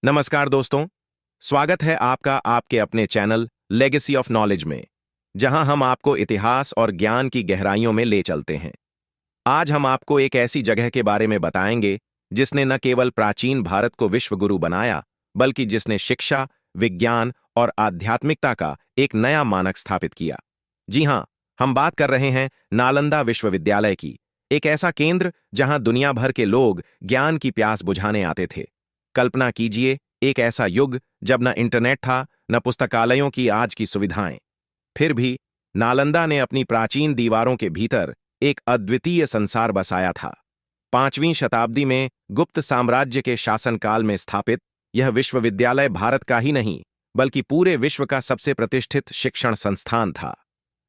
नमस्कार दोस्तों, स्वागत है आपका आपके अपने चैनल लेगेसी ऑफ नॉलेज में, जहां हम आपको इतिहास और ज्ञान की गहराइयों में ले चलते हैं। आज हम आपको एक ऐसी जगह के बारे में बताएंगे जिसने न केवल प्राचीन भारत को विश्व गुरु बनाया, बल्कि जिसने शिक्षा, विज्ञान और आध्यात्मिकता का एक नया मानक स्थापित किया। जी हां, हम बात कर रहे हैं नालंदा विश्वविद्यालय की, एक ऐसा केंद्र जहां दुनिया भर के लोग ज्ञान की प्यास बुझाने आते थे। कल्पना कीजिए, एक ऐसा युग जब न इंटरनेट था, न पुस्तकालयों की आज की सुविधाएं। फिर भी नालंदा ने अपनी प्राचीन दीवारों के भीतर एक अद्वितीय संसार बसाया था। 5वीं शताब्दी में गुप्त साम्राज्य के शासनकाल में स्थापित यह विश्वविद्यालय भारत का ही नहीं, बल्कि पूरे विश्व का सबसे प्रतिष्ठित शिक्षण संस्थान था।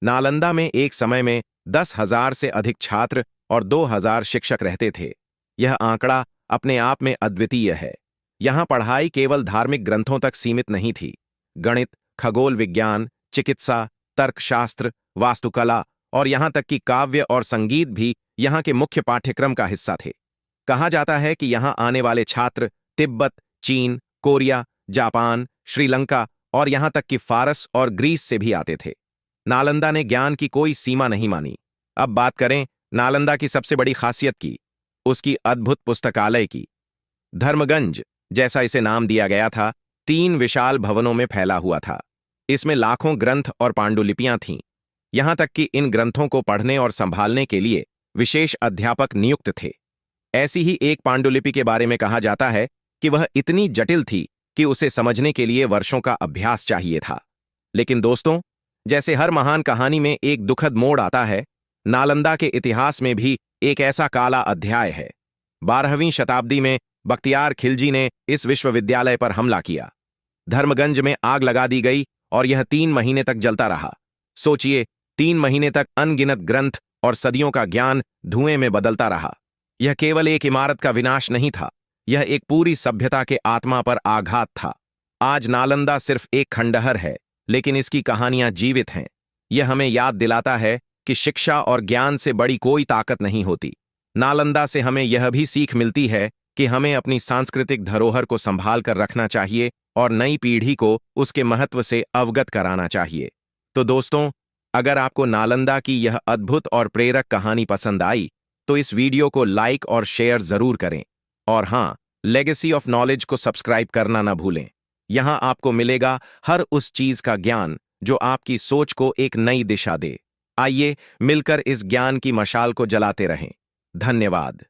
नालंदा में एक समय में 10,000 से अधिक छात्र और 2,000 शिक्षक रहते थे। यह आंकड़ा अपने आप में अद्वितीय है। यहां पढ़ाई केवल धार्मिक ग्रंथों तक सीमित नहीं थी। गणित, खगोल विज्ञान, चिकित्सा, तर्कशास्त्र, वास्तुकला और यहां तक कि काव्य और संगीत भी यहां के मुख्य पाठ्यक्रम का हिस्सा थे। कहा जाता है कि यहां आने वाले छात्र तिब्बत, चीन, कोरिया, जापान, श्रीलंका और यहां तक कि फारस और ग्रीस से भी आते थे। नालंदा ने ज्ञान की कोई सीमा नहीं मानी। अब बात करें नालंदा की सबसे बड़ी खासियत की, उसकी अद्भुत पुस्तकालय की। धर्मगंज, जैसा इसे नाम दिया गया था, 3 विशाल भवनों में फैला हुआ था। इसमें लाखों ग्रंथ और पांडुलिपियां थीं। यहां तक कि इन ग्रंथों को पढ़ने और संभालने के लिए विशेष अध्यापक नियुक्त थे। ऐसी ही एक पांडुलिपि के बारे में कहा जाता है कि वह इतनी जटिल थी कि उसे समझने के लिए वर्षों का अभ्यास चाहिए था। लेकिन दोस्तों, जैसे हर महान कहानी में एक दुखद मोड़ आता है, नालंदा के इतिहास में भी एक ऐसा काला अध्याय है। 12वीं शताब्दी में बख्तियार खिलजी ने इस विश्वविद्यालय पर हमला किया। धर्मगंज में आग लगा दी गई और यह 3 महीने तक जलता रहा। सोचिए, 3 महीने तक अनगिनत ग्रंथ और सदियों का ज्ञान धुएं में बदलता रहा। यह केवल एक इमारत का विनाश नहीं था, यह एक पूरी सभ्यता के आत्मा पर आघात था। आज नालंदा सिर्फ एक खंडहर है, लेकिन इसकी कहानियां जीवित हैं। यह हमें याद दिलाता है कि शिक्षा और ज्ञान से बड़ी कोई ताकत नहीं होती। नालंदा से हमें यह भी सीख मिलती है कि हमें अपनी सांस्कृतिक धरोहर को संभाल कर रखना चाहिए और नई पीढ़ी को उसके महत्व से अवगत कराना चाहिए। तो दोस्तों, अगर आपको नालंदा की यह अद्भुत और प्रेरक कहानी पसंद आई, तो इस वीडियो को लाइक और शेयर जरूर करें। और हां, लेगेसी ऑफ नॉलेज को सब्सक्राइब करना ना भूलें। यहां आपको मिलेगा हर उस चीज का ज्ञान जो आपकी सोच को एक नई दिशा दे। आइए मिलकर इस ज्ञान की मशाल को जलाते रहें। धन्यवाद।